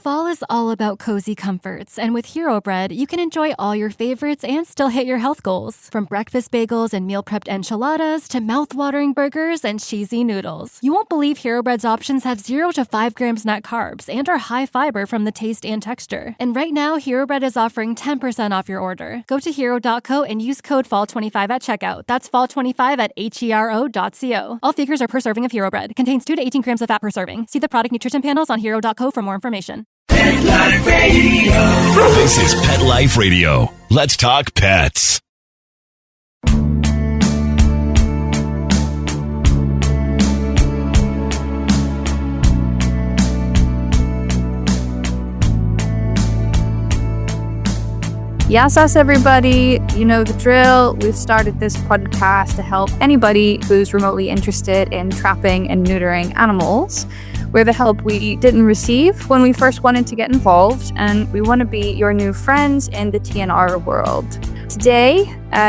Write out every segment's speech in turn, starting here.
Fall is all about cozy comforts, and with Hero Bread, you can enjoy all your favorites and still hit your health goals. From breakfast bagels and meal prepped enchiladas to mouth-watering burgers and cheesy noodles. You won't believe Hero Bread's options have 0 to 5 grams net carbs and are high fiber from the taste and texture. And right now, Hero Bread is offering 10% off your order. Go to hero.co and use code FALL25 at checkout. That's FALL25 at HERO.co. All figures are per serving of Hero Bread. Contains 2 to 18 grams of fat per serving. See the product nutrition panels on hero.co for more information. Pet Life Radio. This is Pet Life Radio. Let's talk pets. Yes, everybody. You know the drill. We've started this podcast to help anybody who's remotely interested in trapping and neutering animals. We're the help we didn't receive when we first wanted to get involved, and we want to be your new friends in the TNR world. Today,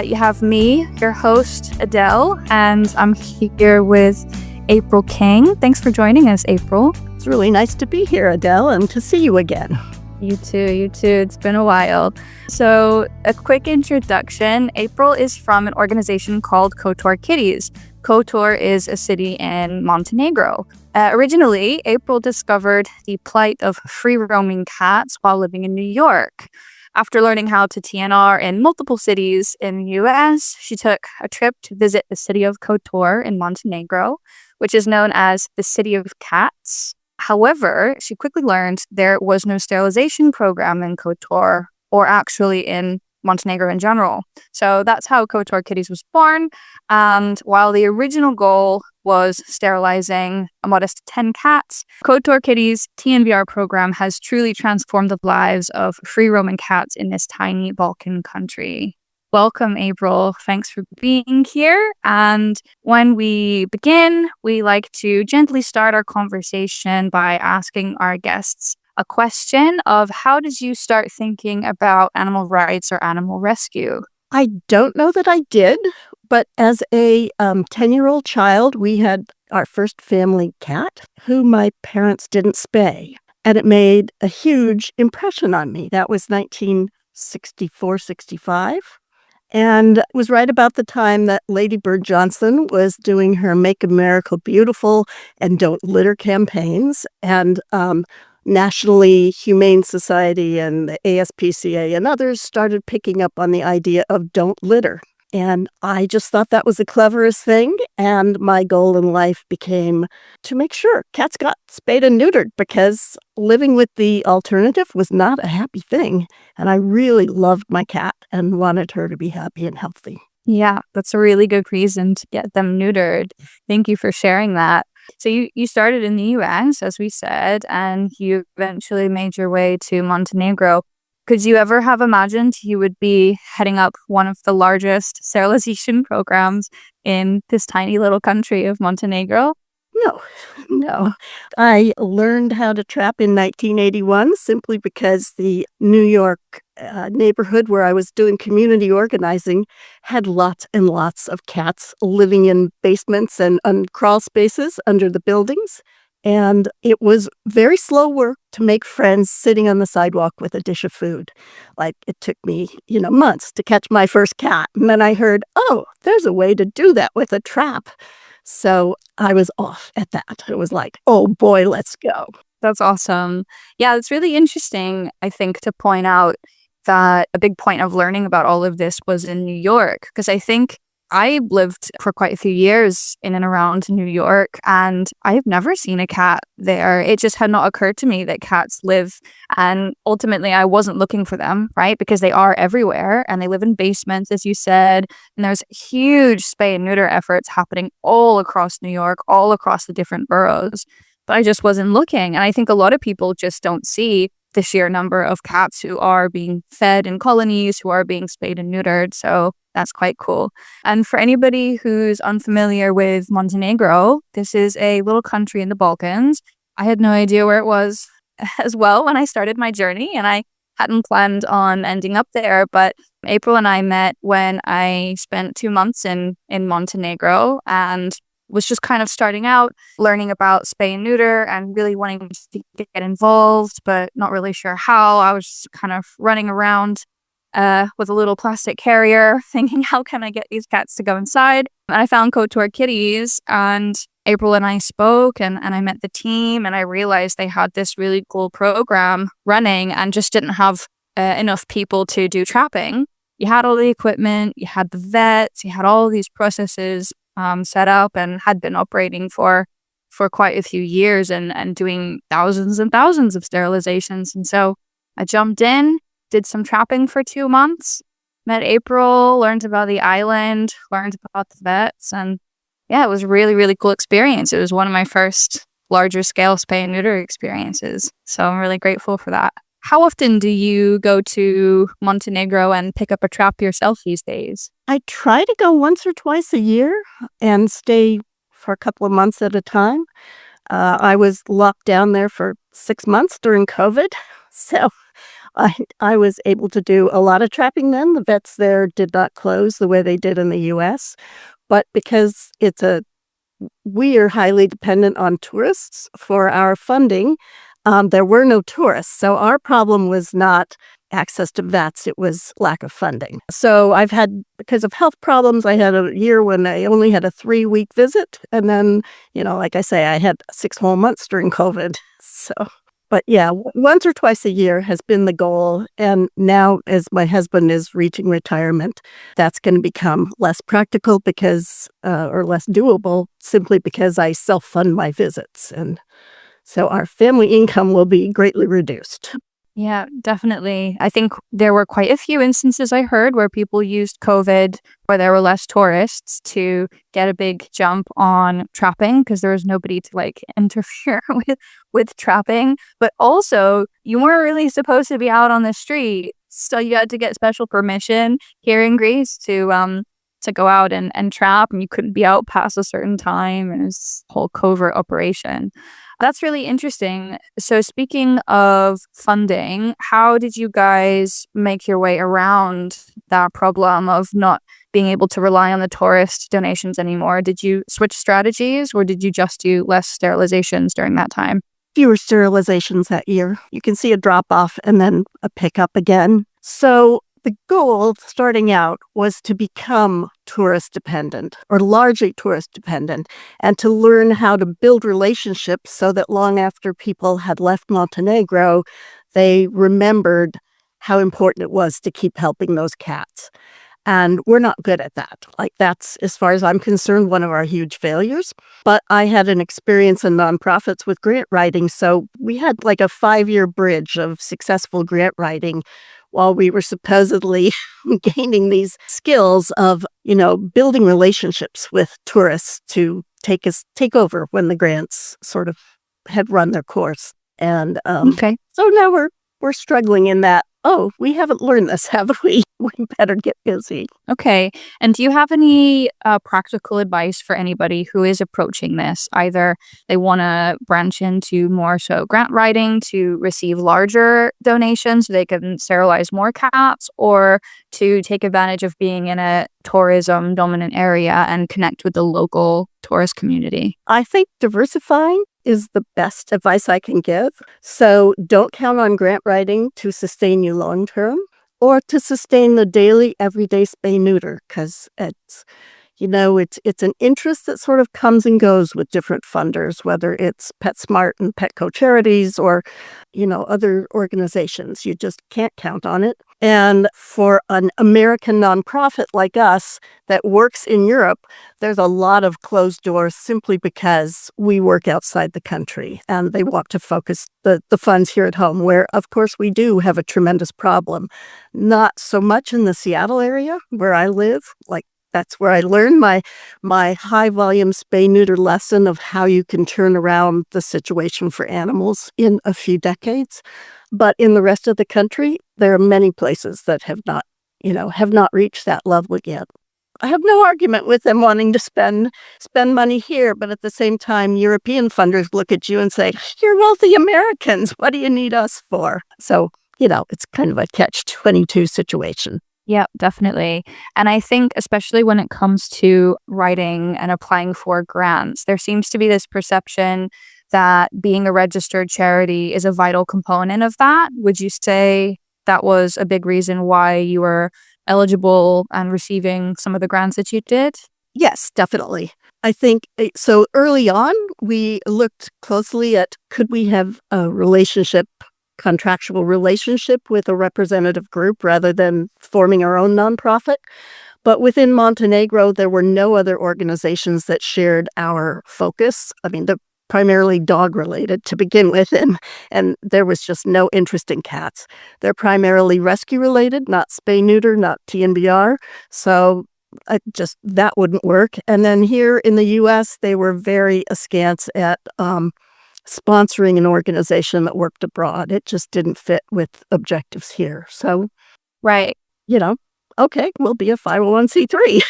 you have me, your host, Adelle, and I'm here with April King. Thanks for joining us, April. It's really nice to be here, Adelle, and to see you again. You too. It's been a while. So, a quick introduction. April is from an organization called Kotor Kitties. Kotor is a city in Montenegro. Originally, April discovered the plight of free-roaming cats while living in New York. After learning how to TNR in multiple cities in the US, she took a trip to visit the city of Kotor in Montenegro, which is known as the City of Cats. However, she quickly learned there was no sterilization program in Kotor, or actually in Montenegro in general. So that's how Kotor Kitties was born. And while the original goal was sterilizing a modest 10 cats, Kotor Kitties' TNVR program has truly transformed the lives of free-roaming cats in this tiny Balkan country. Welcome, April. Thanks for being here. And when we begin, we like to gently start our conversation by asking our guests a question of how did you start thinking about animal rights or animal rescue? I don't know that I did, but as a 10-year-old child, we had our first family cat who my parents didn't spay. And it made a huge impression on me. That was 1964, 65. And it was right about the time that Lady Bird Johnson was doing her Make America Beautiful and Don't Litter campaigns. And Nationally Humane Society and the ASPCA and others started picking up on the idea of don't litter. And I just thought that was the cleverest thing. And my goal in life became to make sure cats got spayed and neutered, because living with the alternative was not a happy thing. And I really loved my cat and wanted her to be happy and healthy. Yeah, that's a really good reason to get them neutered. Thank you for sharing that. So you started in the US, as we said, and you eventually made your way to Montenegro. Could you ever have imagined you would be heading up one of the largest sterilization programs in this tiny little country of Montenegro? No. I learned how to trap in 1981 simply because the New York neighborhood where I was doing community organizing had lots and lots of cats living in basements and crawl spaces under the buildings. And it was very slow work to make friends sitting on the sidewalk with a dish of food. Like, it took me, months to catch my first cat. And then I heard, oh, there's a way to do that with a trap. So I was off at that. It was like, oh boy, let's go. That's awesome. Yeah, it's really interesting, I think, to point out that a big point of learning about all of this was in New York, because I think I lived for quite a few years in and around New York, and I've never seen a cat there. It just had not occurred to me that cats live, and ultimately I wasn't looking for them, right? Because they are everywhere, and they live in basements, as you said, and there's huge spay and neuter efforts happening all across New York, all across the different boroughs. But I just wasn't looking, and I think a lot of people just don't see the sheer number of cats who are being fed in colonies, who are being spayed and neutered. So that's quite cool. And for anybody who's unfamiliar with Montenegro, this is a little country in the Balkans. I had no idea where it was as well when I started my journey, and I hadn't planned on ending up there. But April and I met when I spent 2 months in Montenegro, and was just kind of starting out, learning about spay and neuter and really wanting to get involved, but not really sure how. I was just kind of running around with a little plastic carrier thinking, how can I get these cats to go inside? And I found Kotor Kitties, and April and I spoke, and I met the team, and I realized they had this really cool program running and just didn't have enough people to do trapping. You had all the equipment, you had the vets, you had all these processes set up and had been operating for quite a few years and doing thousands and thousands of sterilizations. And so I jumped in, did some trapping for 2 months, met April, learned about the island, learned about the vets, and yeah, it was a really, really cool experience. It was one of my first larger scale spay and neuter experiences. So I'm really grateful for that. How often do you go to Montenegro and pick up a trap yourself these days? I try to go once or twice a year and stay for a couple of months at a time. I was locked down there for 6 months during COVID. So I was able to do a lot of trapping then. The vets there did not close the way they did in the U.S., but because we are highly dependent on tourists for our funding, there were no tourists. So our problem was not access to vets, it was lack of funding. So because of health problems, I had a year when I only had a 3-week visit. And then, like I say, I had 6 whole months during COVID. But yeah, once or twice a year has been the goal. And now, as my husband is reaching retirement, that's going to become less practical or less doable simply because I self-fund my visits. And so our family income will be greatly reduced. Yeah, definitely. I think there were quite a few instances I heard where people used COVID, where there were less tourists, to get a big jump on trapping because there was nobody to interfere with trapping. But also, you weren't really supposed to be out on the street, so you had to get special permission here in Greece to go out and trap, and you couldn't be out past a certain time, and it was a whole covert operation. That's really interesting. So speaking of funding, how did you guys make your way around that problem of not being able to rely on the tourist donations anymore? Did you switch strategies, or did you just do less sterilizations during that time? Fewer sterilizations that year. You can see a drop off and then a pickup again. So the goal starting out was to become tourist dependent or largely tourist dependent, and to learn how to build relationships so that long after people had left Montenegro, they remembered how important it was to keep helping those cats. And we're not good at that. That's, as far as I'm concerned, one of our huge failures. But I had an experience in nonprofits with grant writing. So we had a 5-year bridge of successful grant writing while we were supposedly gaining these skills of, building relationships with tourists to take over when the grants sort of had run their course. And Okay. So now we're struggling in that. Oh, we haven't learned this, have we? We better get busy. Okay. And do you have any practical advice for anybody who is approaching this? Either they want to branch into more so grant writing to receive larger donations so they can sterilize more cats, or to take advantage of being in a tourism dominant area and connect with the local tourist community? I think diversifying is the best advice I can give. So don't count on grant writing to sustain you long term or to sustain the daily, everyday spay neuter, because it's an interest that sort of comes and goes with different funders, whether it's PetSmart and Petco Charities or, other organizations. You just can't count on it. And for an American nonprofit like us that works in Europe, there's a lot of closed doors simply because we work outside the country and they want to focus the funds here at home, where, of course, we do have a tremendous problem. Not so much in the Seattle area where I live. That's where I learned my high volume spay neuter lesson of how you can turn around the situation for animals in a few decades. But in the rest of the country, there are many places that have not reached that level yet. I have no argument with them wanting to spend money here, but at the same time, European funders look at you and say, "You're wealthy Americans. What do you need us for?" So, it's kind of a catch-22 situation. Yeah, definitely. And I think especially when it comes to writing and applying for grants, there seems to be this perception that being a registered charity is a vital component of that. Would you say that was a big reason why you were eligible and receiving some of the grants that you did? Yes, definitely. I think so. Early on, we looked closely at could we have a contractual relationship with a representative group rather than forming our own nonprofit. But within Montenegro, there were no other organizations that shared our focus. I mean, they're primarily dog related to begin with, and there was just no interest in cats. They're primarily rescue related, not spay neuter, not TNVR. So that wouldn't work. And then here in the U.S., they were very askance at sponsoring an organization that worked abroad. It just didn't fit with objectives here. So, Right. Okay, we'll be a 501c3.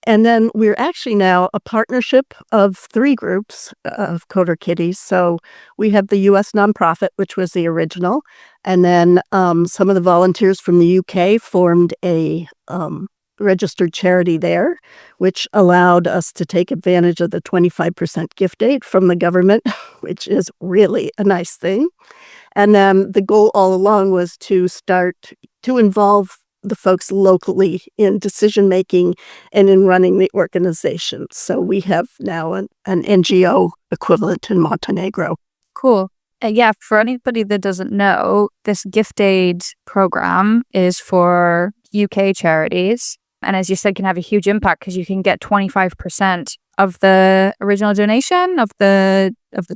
And then we're actually now a partnership of 3 groups of Kotor Kitties. So we have the U.S. nonprofit, which was the original. And then some of the volunteers from the UK formed a registered charity there, which allowed us to take advantage of the 25% gift aid from the government, which is really a nice thing. And then the goal all along was to start to involve the folks locally in decision making and in running the organization. So we have now an NGO equivalent in Montenegro. Cool. Yeah, for anybody that doesn't know, this gift aid program is for UK charities. And as you said, can have a huge impact because you can get 25% of the original donation of the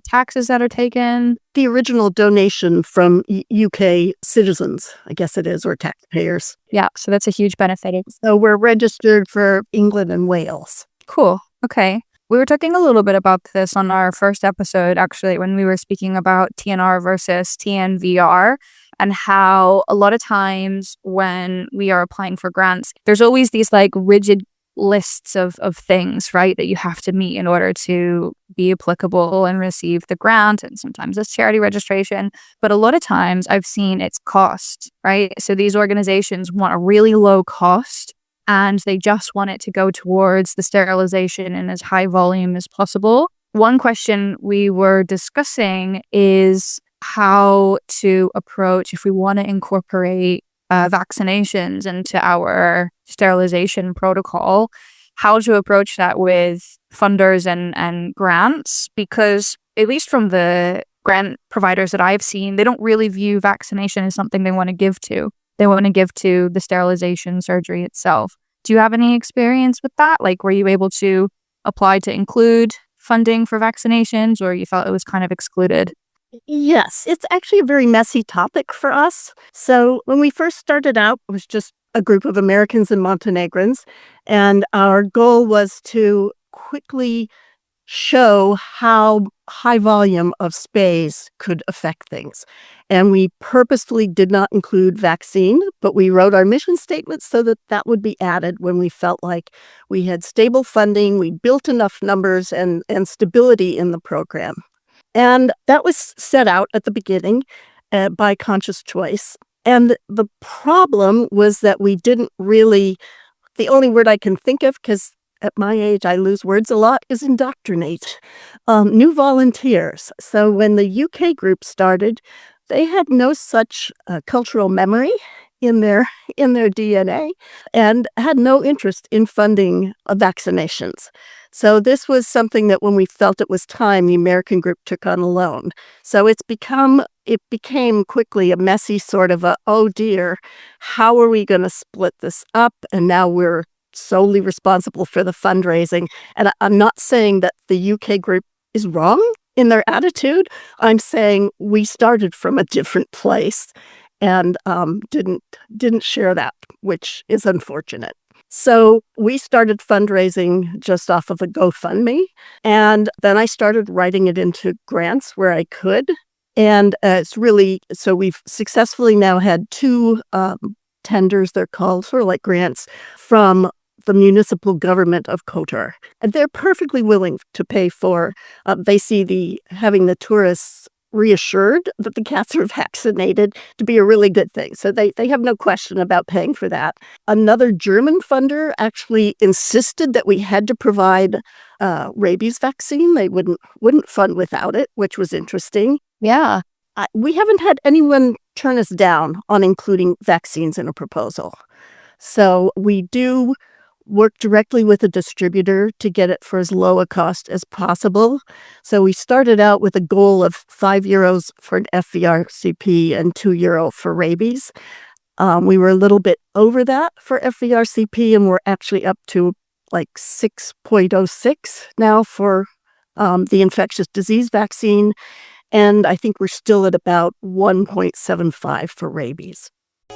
taxes that are taken. The original donation from UK citizens, I guess it is, or taxpayers. Yeah, so that's a huge benefit. So we're registered for England and Wales. Cool. Okay. We were talking a little bit about this on our first episode, actually, when we were speaking about TNR versus TNVR and how a lot of times when we are applying for grants, there's always these like rigid lists of things, right, that you have to meet in order to be applicable and receive the grant. And sometimes it's charity registration, but a lot of times I've seen it's cost, right? So these organizations want a really low cost and they just want it to go towards the sterilization in as high volume as possible. One question we were discussing is how to approach if we want to incorporate vaccinations into our sterilization protocol, how to approach that with funders and grants, because at least from the grant providers that I've seen, they don't really view vaccination as something they want to give to. They want to give to the sterilization surgery itself. Do you have any experience with that? Like, were you able to apply to include funding for vaccinations, or you felt it was kind of excluded? Yes, it's actually a very messy topic for us. So when we first started out, it was just a group of Americans and Montenegrins, and our goal was to quickly show how high volume of spays could affect things. And we purposefully did not include vaccine, but we wrote our mission statement so that that would be added when we felt like we had stable funding, we built enough numbers and stability in the program. And that was set out at the beginning by conscious choice. And the problem was that we didn't really, the only word I can think of, because at my age I lose words a lot, is indoctrinate new volunteers. So when the UK group started, they had no such cultural memory in their DNA and had no interest in funding vaccinations. So this was something that when we felt it was time, the American group took on alone. So it became quickly a messy sort of oh dear, how are we going to split this up? And now we're solely responsible for the fundraising. And I'm not saying that the UK group is wrong in their attitude. I'm saying we started from a different place and didn't share that, which is unfortunate. So we started fundraising just off of a GoFundMe, and then I started writing it into grants where I could. And so we've successfully now had 2 tenders, they're called, sort of like grants, from the municipal government of Kotor. And they're perfectly willing to pay for, they see having the tourists reassured that the cats are vaccinated to be a really good thing. So they have no question about paying for that. Another German funder actually insisted that we had to provide rabies vaccine. They wouldn't fund without it, which was interesting. Yeah. We haven't had anyone turn us down on including vaccines in a proposal. So we do work directly with a distributor to get it for as low a cost as possible. So we started out with a goal of €5 for an FVRCP and €2 for rabies. We were a little bit over that for FVRCP, and we're actually up to like 6.06 now for the infectious disease vaccine. And I think we're still at about 1.75 for rabies.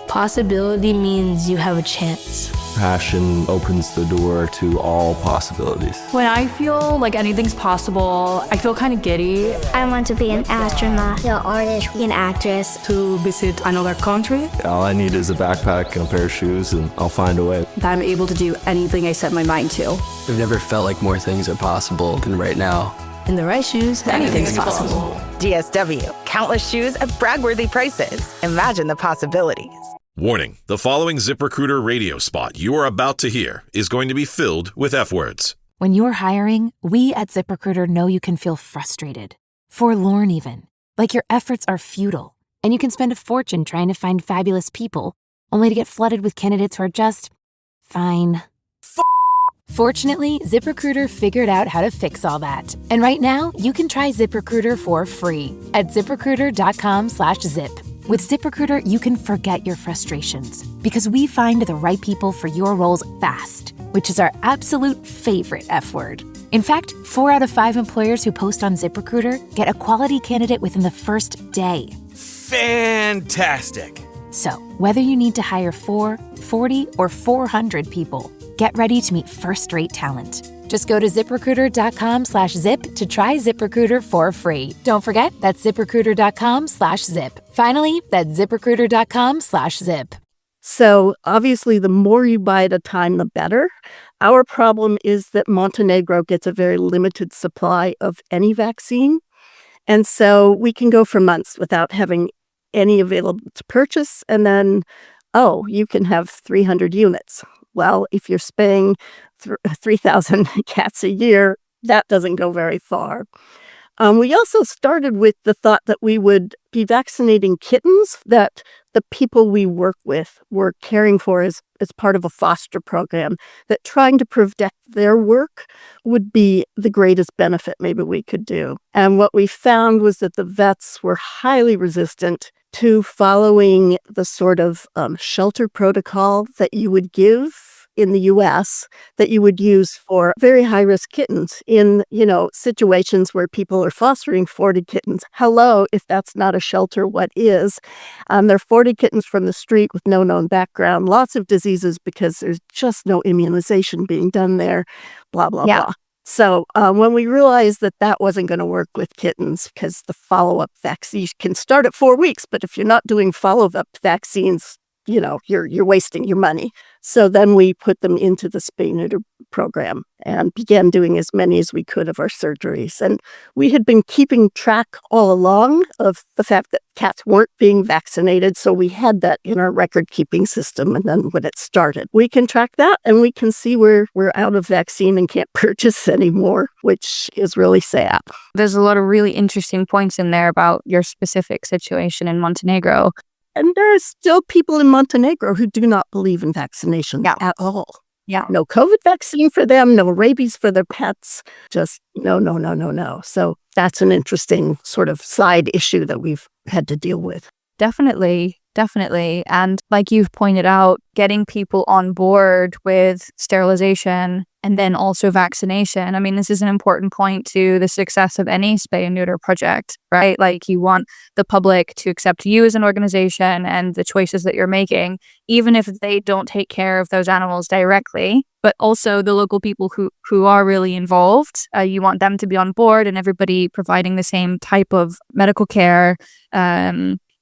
Possibility means you have a chance. Passion opens the door to all possibilities. When I feel like anything's possible, I feel kind of giddy. I want to be an astronaut, an artist, an actress. To visit another country. All I need is a backpack and a pair of shoes, and I'll find a way. That I'm able to do anything I set my mind to. I've never felt like more things are possible than right now. In the right shoes, anything's possible. DSW, countless shoes at brag-worthy prices. Imagine the possibilities. Warning, the following ZipRecruiter radio spot you are about to hear is going to be filled with F words. When you're hiring, we at ZipRecruiter know you can feel frustrated, forlorn even, like your efforts are futile, and you can spend a fortune trying to find fabulous people, only to get flooded with candidates who are just fine. Fortunately, ZipRecruiter figured out how to fix all that. And right now, you can try ZipRecruiter for free at ZipRecruiter.com/zip. With ZipRecruiter, you can forget your frustrations because we find the right people for your roles fast, which is our absolute favorite F word. In fact, 4 out of 5 employers who post on ZipRecruiter get a quality candidate within the first day. Fantastic. So, whether you need to hire 4, 40, or 400 people, get ready to meet first-rate talent. Just go to ZipRecruiter.com/zip to try ZipRecruiter for free. Don't forget, that's ZipRecruiter.com/zip. Finally, that's ZipRecruiter.com/zip. So obviously, the more you buy at a time, the better. Our problem is that Montenegro gets a very limited supply of any vaccine. And so we can go for months without having any available to purchase. And then, you can have 300 units. Well, if you're spaying 3,000 cats a year, that doesn't go very far. We also started with the thought that we would be vaccinating kittens that the people we work with were caring for as part of a foster program, that trying to protect their work would be the greatest benefit maybe we could do. And what we found was that the vets were highly resistant to following the sort of shelter protocol that you would give in the U.S. that you would use for very high-risk kittens in, situations where people are fostering 40 kittens. Hello, if that's not a shelter, what is? They're 40 kittens from the street with no known background, lots of diseases because there's just no immunization being done there, blah, blah, blah. So when we realized that wasn't going to work with kittens because the follow-up vaccine can start at 4 weeks, but if you're not doing follow-up vaccines, you're wasting your money. So then we put them into the spay neuter program and began doing as many as we could of our surgeries. And we had been keeping track all along of the fact that cats weren't being vaccinated. So we had that in our record keeping system. And then when it started, we can track that and we can see where we're out of vaccine and can't purchase anymore, which is really sad. There's a lot of really interesting points in there about your specific situation in Montenegro. And there are still people in Montenegro who do not believe in vaccination at all. Yeah. No COVID vaccine for them, no rabies for their pets. Just no. So that's an interesting sort of side issue that we've had to deal with. Definitely. And like you've pointed out, getting people on board with sterilization and then also vaccination. I mean, this is an important point to the success of any spay and neuter project, right? Like you want the public to accept you as an organization and the choices that you're making, even if they don't take care of those animals directly, but also the local people who are really involved. You want them to be on board and everybody providing the same type of medical care,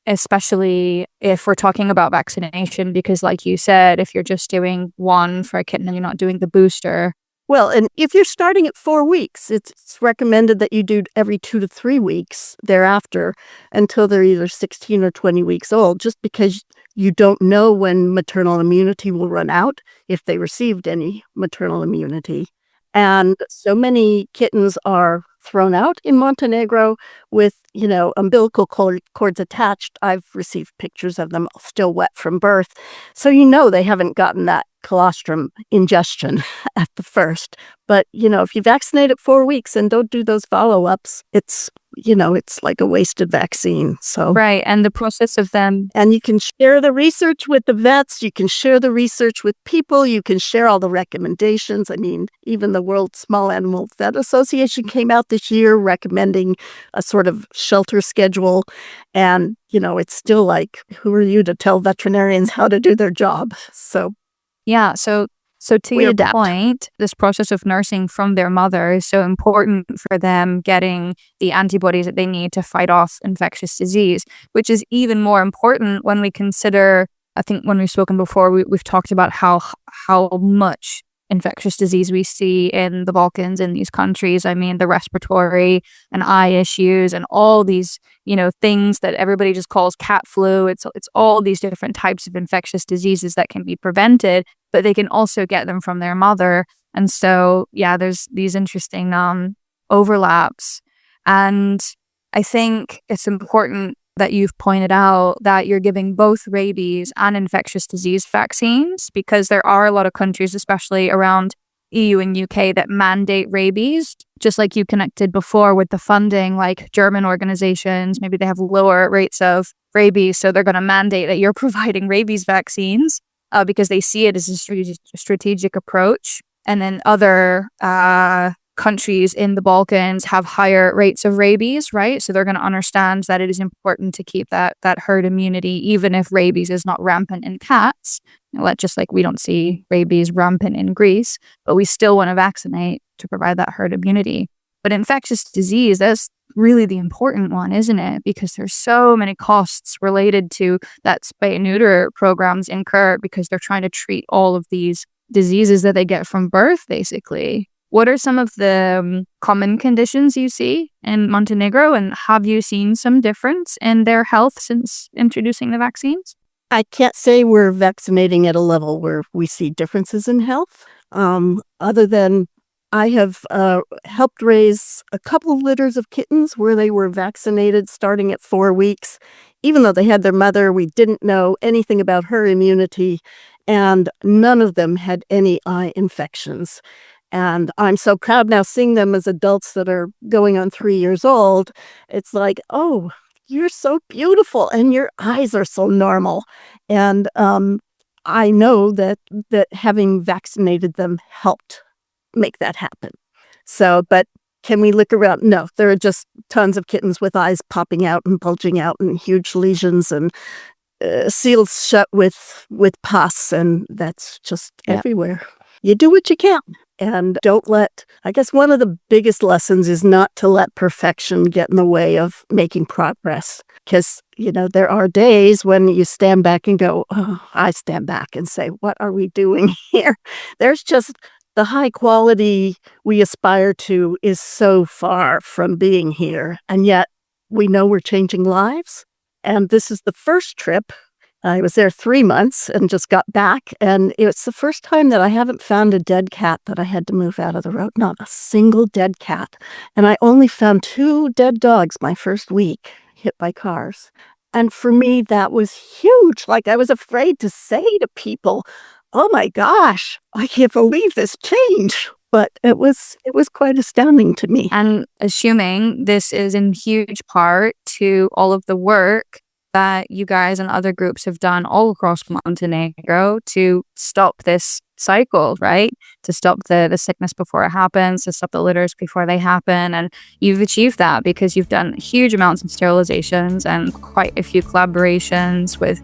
especially if we're talking about vaccination, because like you said, if you're just doing one for a kitten and you're not doing the booster, Well, and if you're starting at 4 weeks, it's recommended that you do every 2 to 3 weeks thereafter until they're either 16 or 20 weeks old, just because you don't know when maternal immunity will run out, if they received any maternal immunity. And so many kittens are thrown out in Montenegro with, umbilical cords attached. I've received pictures of them still wet from birth. So they haven't gotten that colostrum ingestion at the first. But, if you vaccinate at 4 weeks and don't do those follow-ups, it's like a wasted vaccine. So right. And the process of them. And you can share the research with the vets. You can share the research with people. You can share all the recommendations. I mean, even the World Small Animal Vet Association came out this year recommending a sort of shelter schedule. And, it's still like, who are you to tell veterinarians how to do their job? So yeah. So to your point, this process of nursing from their mother is so important for them getting the antibodies that they need to fight off infectious disease, which is even more important when we consider, I think when we've spoken before, we've talked about how much infectious disease we see in the Balkans, in these countries. I mean, the respiratory and eye issues and all these, things that everybody just calls cat flu. It's all these different types of infectious diseases that can be prevented, but they can also get them from their mother. And so, there's these interesting overlaps. And I think it's important that you've pointed out that you're giving both rabies and infectious disease vaccines, because there are a lot of countries, especially around EU and UK, that mandate rabies. Just like you connected before with the funding, like German organizations, maybe they have lower rates of rabies, so they're going to mandate that you're providing rabies vaccines because they see it as a strategic approach. And then other countries in the Balkans have higher rates of rabies, right? So they're going to understand that it is important to keep that herd immunity, even if rabies is not rampant in cats. Just like we don't see rabies rampant in Greece, but we still want to vaccinate to provide that herd immunity. But infectious disease, that's really the important one, isn't it? Because there's so many costs related to that spay and neuter programs incur, because they're trying to treat all of these diseases that they get from birth, basically. What are some of the common conditions you see in Montenegro, and have you seen some difference in their health since introducing the vaccines? I can't say we're vaccinating at a level where we see differences in health, other than I have helped raise a couple of litters of kittens where they were vaccinated starting at 4 weeks. Even though they had their mother, we didn't know anything about her immunity, and none of them had any eye infections. And I'm so proud now seeing them as adults that are going on 3 years old. It's like, oh, you're so beautiful and your eyes are so normal. And I know that having vaccinated them helped make that happen. So, but can we look around? No, there are just tons of kittens with eyes popping out and bulging out and huge lesions and seals shut with pus, and that's just everywhere. You do what you can. And I guess one of the biggest lessons is not to let perfection get in the way of making progress. Because, there are days when you stand back and go, I stand back and say, what are we doing here? There's just the high quality we aspire to is so far from being here. And yet we know we're changing lives. And this is the first trip. I was there 3 months and just got back, and it's the first time that I haven't found a dead cat that I had to move out of the road. Not a single dead cat. And I only found 2 dead dogs my first week, hit by cars. And for me, that was huge. Like, I was afraid to say to people, oh my gosh, I can't believe this change. But it was quite astounding to me. And assuming this is in huge part to all of the work that you guys and other groups have done all across Montenegro to stop this cycle, right? To stop the sickness before it happens, to stop the litters before they happen. And you've achieved that because you've done huge amounts of sterilizations and quite a few collaborations with,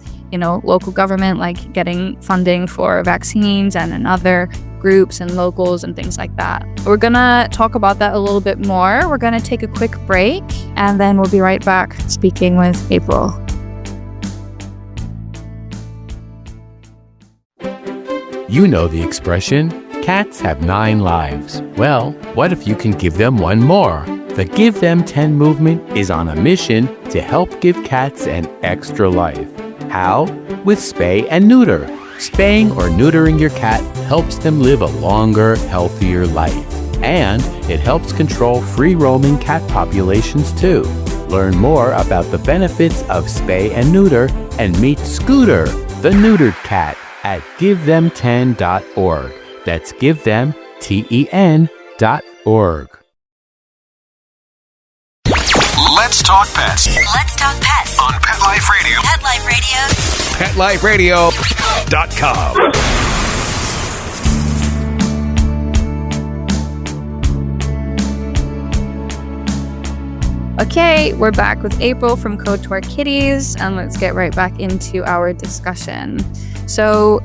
local government, like getting funding for vaccines and other groups and locals and things like that. We're gonna talk about that a little bit more. We're gonna take a quick break, and then we'll be right back speaking with April. You know the expression, Cats have 9 lives. Well, what if you can give them one more? The Give Them 10 movement is on a mission to help give cats an extra life. How? With spay and neuter. Spaying or neutering your cat helps them live a longer, healthier life. And it helps control free-roaming cat populations too. Learn more about the benefits of spay and neuter and meet Scooter, the neutered cat, at givethem10.org. That's givethem10.org. Let's talk pets. Let's talk pets On Pet Life Radio. Pet Life Radio. PetLifeRadio.com. Okay, we're back with April from Kotor Kitties, and let's get right back into our discussion. So,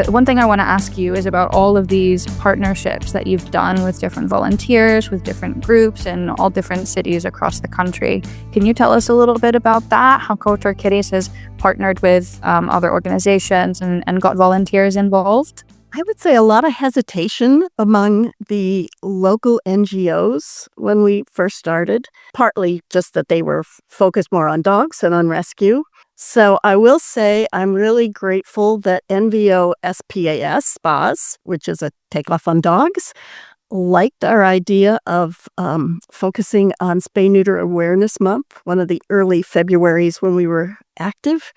one thing I want to ask you is about all of these partnerships that you've done with different volunteers, with different groups in all different cities across the country. Can you tell us a little bit about that, how Kotor Kitties has partnered with other organizations and got volunteers involved? I would say a lot of hesitation among the local NGOs when we first started, partly just that they were focused more on dogs and on rescue. So I will say I'm really grateful that NVO SPAS, which is a takeoff on dogs, liked our idea of focusing on Spay-Neuter Awareness Month, one of the early Februaries when we were active.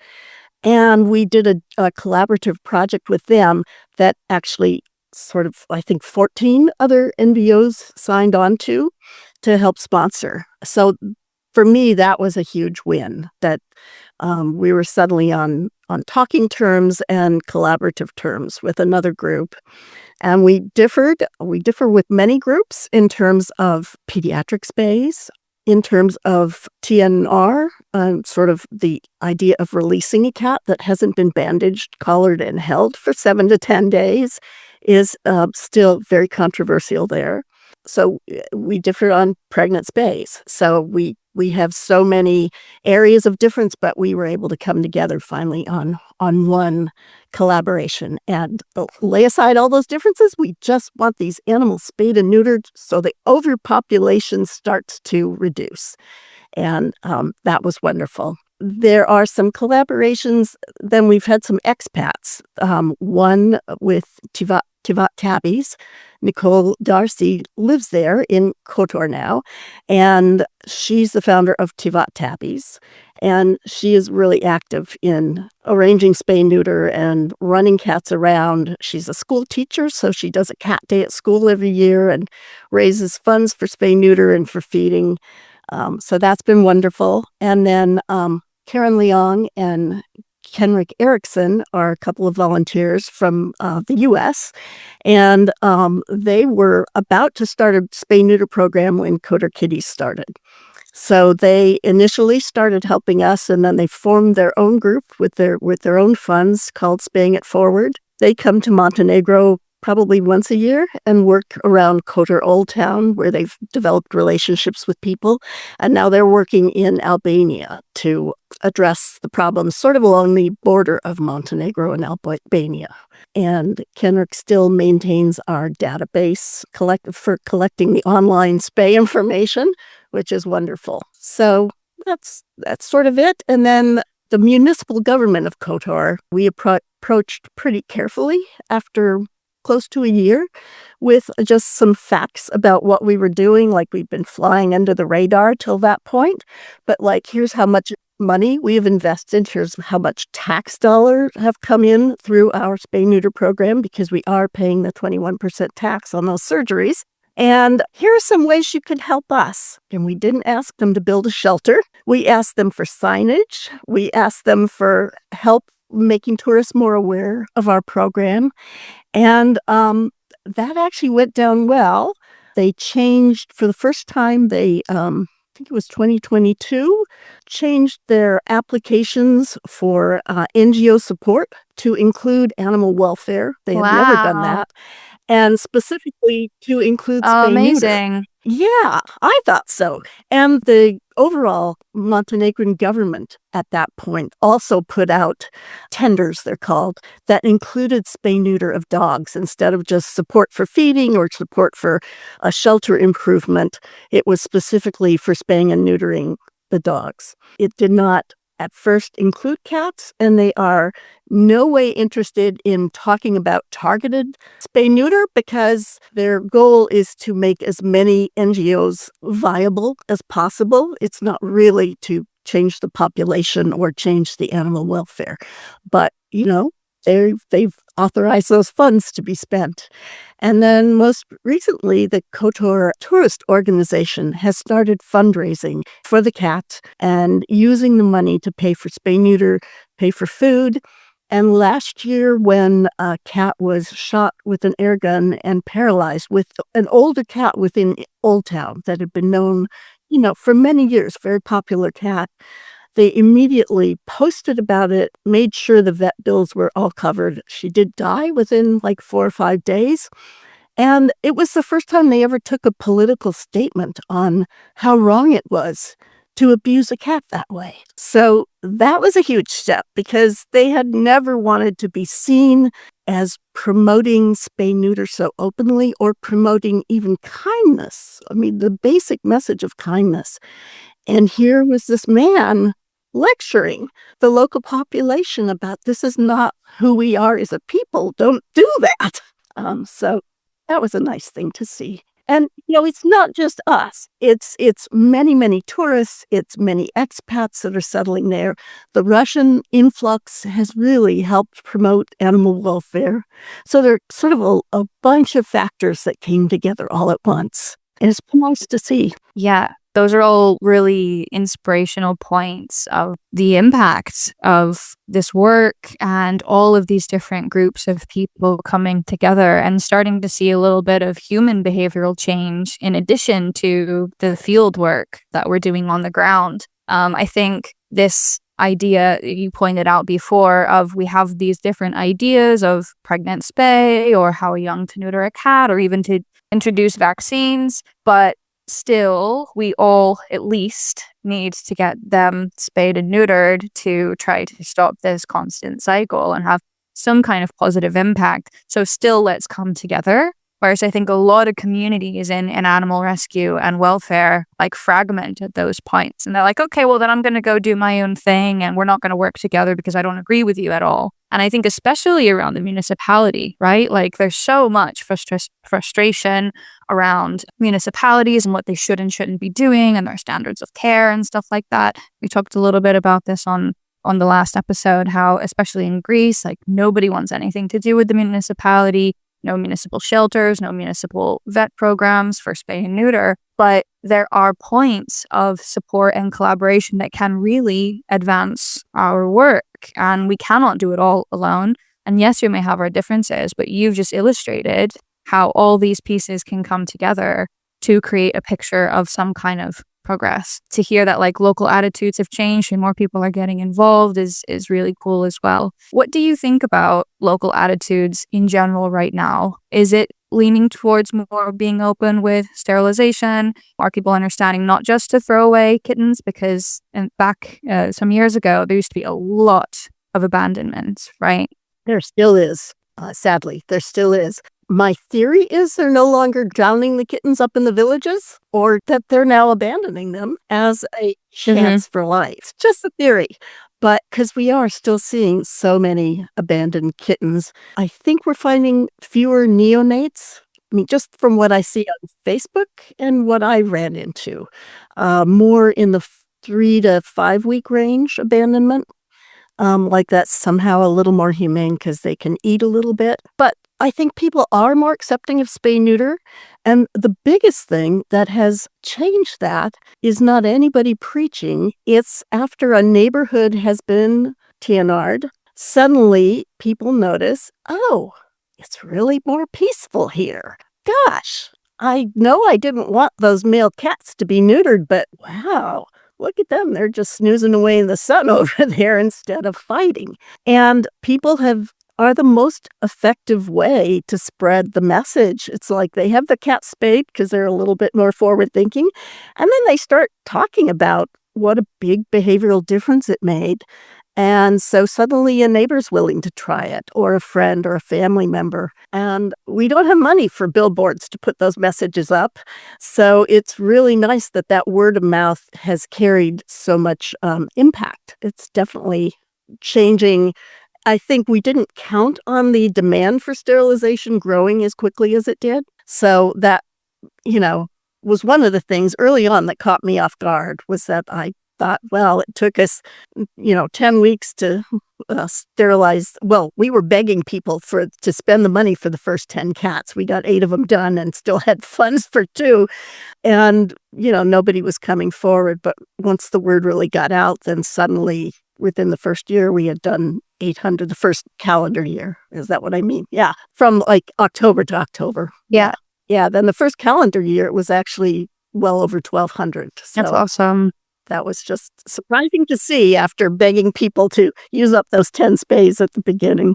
And we did a collaborative project with them that actually sort of, I think, 14 other NVOs signed on to help sponsor. So for me, that was a huge win, that we were suddenly on talking terms and collaborative terms with another group. And we differ with many groups in terms of pediatric spays, in terms of TNVR, sort of the idea of releasing a cat that hasn't been bandaged, collared, and held for 7 to 10 days is still very controversial there. So we differ on pregnant spays. So we have so many areas of difference, but we were able to come together finally on one collaboration and lay aside all those differences. We just want these animals spayed and neutered so the overpopulation starts to reduce. And that was wonderful. There are some collaborations. Then we've had some expats. One with Tivat Tabbies. Nicole Darcy lives there in Kotor now, and she's the founder of Tivat Tabbies. And she is really active in arranging spay-neuter and running cats around. She's a school teacher, so she does a cat day at school every year and raises funds for spay-neuter and for feeding. So that's been wonderful. And then Karen Leong and Kenrick Erickson are a couple of volunteers from the U.S., and they were about to start a spay-neuter program when Kotor Kitties started. So they initially started helping us, and then they formed their own group with their own funds called Spaying It Forward. They come to Montenegro probably once a year and work around Kotor Old Town, where they've developed relationships with people. And now they're working in Albania to address the problems sort of along the border of Montenegro and Albania. And Kenrick still maintains our database for collecting the online spay information, which is wonderful. So that's sort of it. And then the municipal government of Kotor, we approached pretty carefully after close to a year with just some facts about what we were doing. Like, we've been flying under the radar till that point, but like, here's how much money we have invested. Here's how much tax dollars have come in through our spay-neuter program, because we are paying the 21% tax on those surgeries. And here are some ways you could help us. And we didn't ask them to build a shelter. We asked them for signage. We asked them for help making tourists more aware of our program. And that actually went down well. They changed, for the first time, I think it was 2022, changed their applications for NGO support to include animal welfare. They had never done that. And specifically to include spay-neuter. Amazing. Yeah, I thought so. And the overall Montenegrin government at that point also put out tenders, they're called, that included spay-neuter of dogs instead of just support for feeding or support for a shelter improvement. It was specifically for spaying and neutering the dogs. It did not at first include cats, and they are no way interested in talking about targeted spay-neuter because their goal is to make as many NGOs viable as possible. It's not really to change the population or change the animal welfare. But, they've authorized those funds to be spent. And then most recently, the Kotor Tourist Organization has started fundraising for the cat and using the money to pay for spay-neuter, pay for food. And last year, when a cat was shot with an air gun and paralyzed, with an older cat within Old Town that had been known, for many years, very popular cat, they immediately posted about it, made sure the vet bills were all covered. She did die within 4 or 5 days. And it was the first time they ever took a political statement on how wrong it was to abuse a cat that way. So that was a huge step because they had never wanted to be seen as promoting spay-neuter so openly or promoting even kindness. I mean, the basic message of kindness. And here was this man lecturing the local population about this is not who we are as a people. Don't do that. So that was a nice thing to see. And, it's not just us. It's many, many tourists. It's many expats that are settling there. The Russian influx has really helped promote animal welfare. So there are sort of a bunch of factors that came together all at once. And it's nice to see. Yeah. Those are all really inspirational points of the impact of this work and all of these different groups of people coming together and starting to see a little bit of human behavioral change in addition to the field work that we're doing on the ground. I think this idea you pointed out before of we have these different ideas of pregnant spay or how young to neuter a cat or even to introduce vaccines, but still, we all at least need to get them spayed and neutered to try to stop this constant cycle and have some kind of positive impact. So still, let's come together. Whereas I think a lot of communities in animal rescue and welfare fragment at those points. And they're like, okay, well, then I'm going to go do my own thing and we're not going to work together because I don't agree with you at all. And I think especially around the municipality, right? There's so much frustration around municipalities and what they should and shouldn't be doing and their standards of care and stuff like that. We talked a little bit about this on the last episode, how especially in Greece, nobody wants anything to do with the municipality. No municipal shelters, no municipal vet programs for spay and neuter. But there are points of support and collaboration that can really advance our work. And we cannot do it all alone. And yes, we may have our differences, but you've just illustrated how all these pieces can come together to create a picture of some kind of progress. To hear that local attitudes have changed and more people are getting involved is really cool as well. What do you think about local attitudes in general right now? Is it leaning towards more being open with sterilization? Are people understanding not just to throw away kittens? Because back some years ago, there used to be a lot of abandonment, right? There still is. Sadly, there still is. My theory is they're no longer drowning the kittens up in the villages or that they're now abandoning them as a chance for life. Just a theory. But because we are still seeing so many abandoned kittens, I think we're finding fewer neonates. I mean, just from what I see on Facebook and what I ran into, more in the 3 to 5 week range abandonment. That's somehow a little more humane because they can eat a little bit. But I think people are more accepting of spay-neuter. And the biggest thing that has changed that is not anybody preaching. It's after a neighborhood has been TNR'd, suddenly people notice, oh, it's really more peaceful here. Gosh, I know I didn't want those male cats to be neutered, but wow. Look at them. They're just snoozing away in the sun over there instead of fighting. And people have are the most effective way to spread the message. It's like they have the cat spayed because they're a little bit more forward thinking. And then they start talking about what a big behavioral difference it made. And so suddenly a neighbor's willing to try it, or a friend or a family member. And we don't have money for billboards to put those messages up. So it's really nice that that word of mouth has carried so much impact. It's definitely changing. I think we didn't count on the demand for sterilization growing as quickly as it did. So that, was one of the things early on that caught me off guard, was that I thought, well, it took us, 10 weeks to sterilize. Well, we were begging people to spend the money for the first 10 cats. We got 8 of them done and still had funds for 2. And, nobody was coming forward. But once the word really got out, then suddenly within the first year, we had done 800, the first calendar year. Is that what I mean? Yeah. From like October to October. Yeah. Yeah. Then the first calendar year, it was actually well over 1,200. So that's awesome. That was just surprising to see after begging people to use up those 10 spays at the beginning.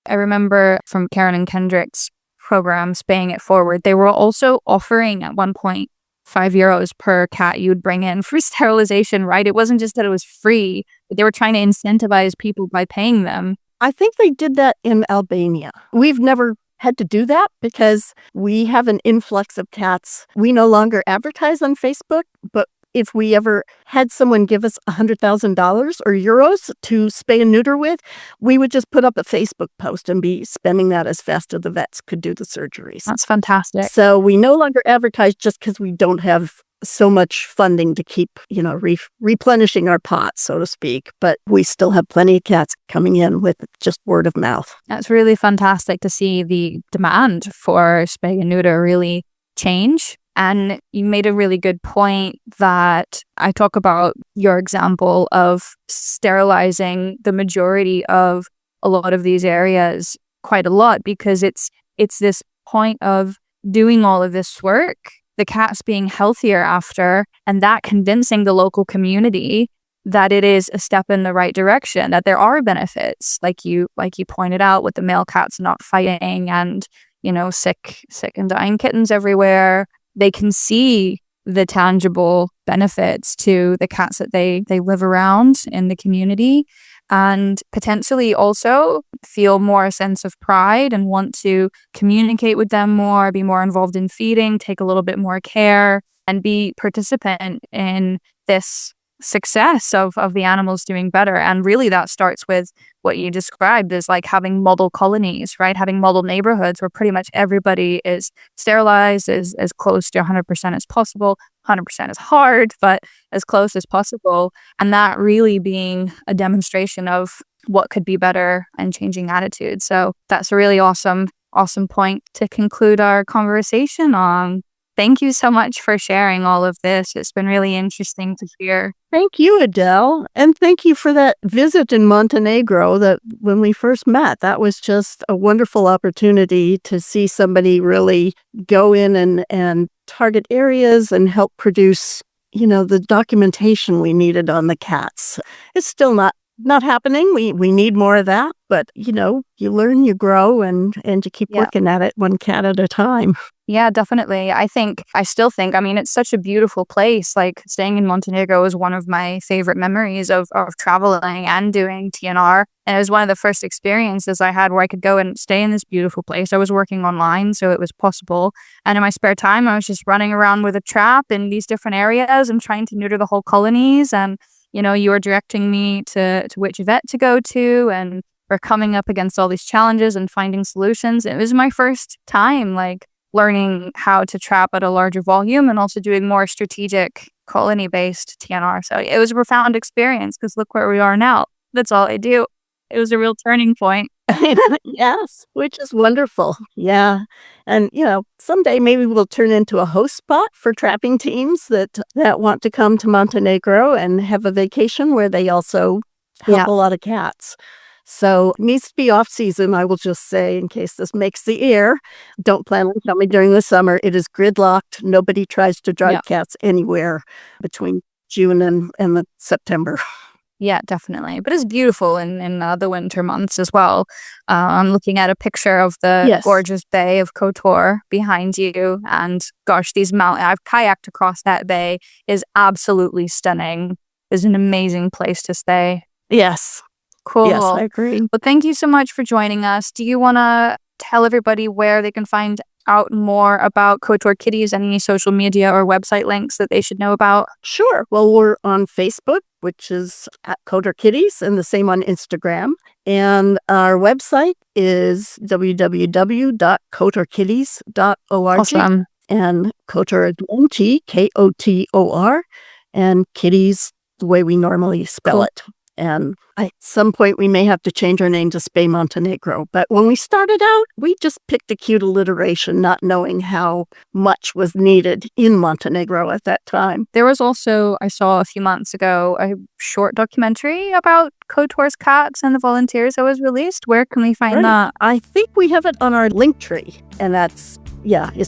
I remember from Karen and Kendrick's program, Spaying It Forward, they were also offering at one point €5 per cat you would bring in for sterilization, right? It wasn't just that it was free, but they were trying to incentivize people by paying them. I think they did that in Albania. We've never had to do that because we have an influx of cats. We no longer advertise on Facebook, but if we ever had someone give us $100,000 or euros to spay and neuter with, we would just put up a Facebook post and be spending that as fast as the vets could do the surgeries. That's fantastic. So we no longer advertise just because we don't have so much funding to keep, replenishing our pot, so to speak. But we still have plenty of cats coming in with just word of mouth. That's really fantastic to see the demand for spay and neuter really change. And you made a really good point that I talk about your example of sterilizing the majority of a lot of these areas quite a lot, because it's this point of doing all of this work, the cats being healthier after, and that convincing the local community that it is a step in the right direction, that there are benefits, like you pointed out, with the male cats not fighting and, sick and dying kittens everywhere. They can see the tangible benefits to the cats that they live around in the community, and potentially also feel more a sense of pride and want to communicate with them more, be more involved in feeding, take a little bit more care, and be participant in this success of the animals doing better. And really that starts with what you described as like having model colonies, right? Having model neighborhoods where pretty much everybody is sterilized as close to 100% as possible. 100% is hard, but as close as possible. And that really being a demonstration of what could be better and changing attitudes. So that's a really awesome point to conclude our conversation on. Thank you so much for sharing all of this. It's been really interesting to hear. Thank you, Adelle. And thank you for that visit in Montenegro that when we first met. That was just a wonderful opportunity to see somebody really go in and target areas and help produce, the documentation we needed on the cats. It's still not happening. We need more of that, but you learn, you grow, and you keep working at it one cat at a time. Yeah, definitely. I still think, it's such a beautiful place. Like, staying in Montenegro is one of my favorite memories of traveling and doing TNR. And it was one of the first experiences I had where I could go and stay in this beautiful place. I was working online, so it was possible. And in my spare time, I was just running around with a trap in these different areas and trying to neuter the whole colonies. And you were directing me to which vet to go to, and we're coming up against all these challenges and finding solutions. It was my first time, learning how to trap at a larger volume and also doing more strategic colony-based TNR. So it was a profound experience, because look where we are now. That's all I do. It was a real turning point. Yes, which is wonderful. Yeah. And, someday maybe we'll turn into a host spot for trapping teams that want to come to Montenegro and have a vacation where they also help a lot of cats. So it needs to be off season, I will just say, in case this makes the air. Don't plan on coming during the summer. It is gridlocked. Nobody tries to drive cats anywhere between June and September. Yeah, definitely. But it's beautiful in the winter months as well. I'm looking at a picture of the gorgeous bay of Kotor behind you. And gosh, these mountains, I've kayaked across that bay, is absolutely stunning. It's an amazing place to stay. Yes. Cool. Yes, I agree. Well, thank you so much for joining us. Do you want to tell everybody where they can find out more about Kotor Kitties, any social media or website links that they should know about? Sure. Well, we're on Facebook, which is at Kotor Kitties, and the same on Instagram. And our website is www.kotorkitties.org. Awesome. And Kotor is T, Kotor, and Kitties the way we normally spell it. And at some point, we may have to change our name to Spay Montenegro. But when we started out, we just picked a cute alliteration, not knowing how much was needed in Montenegro at that time. There was also, I saw a few months ago, a short documentary about Kotor's cats and the volunteers that was released. Where can we find that? I think we have it on our link tree, and it's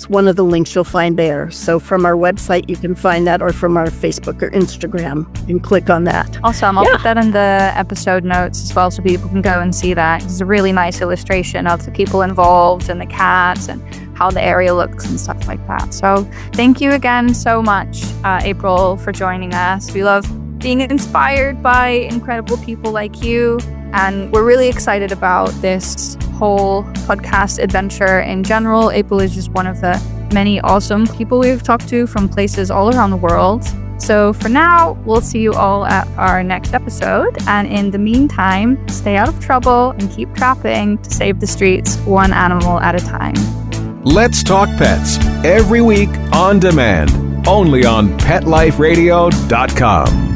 one of the links you'll find there. So from our website, you can find that, or from our Facebook or Instagram, and click on that. Awesome. I'll put that in the episode notes as well so people can go and see that. It's a really nice illustration of the people involved and the cats and how the area looks and stuff like that. So thank you again so much, April, for joining us. We love being inspired by incredible people like you. And we're really excited about this whole podcast adventure in general. April is just one of the many awesome people we've talked to from places all around the world. So for now, we'll see you all at our next episode. And in the meantime, stay out of trouble and keep trapping to save the streets one animal at a time. Let's Talk Pets, every week on demand, only on PetLifeRadio.com.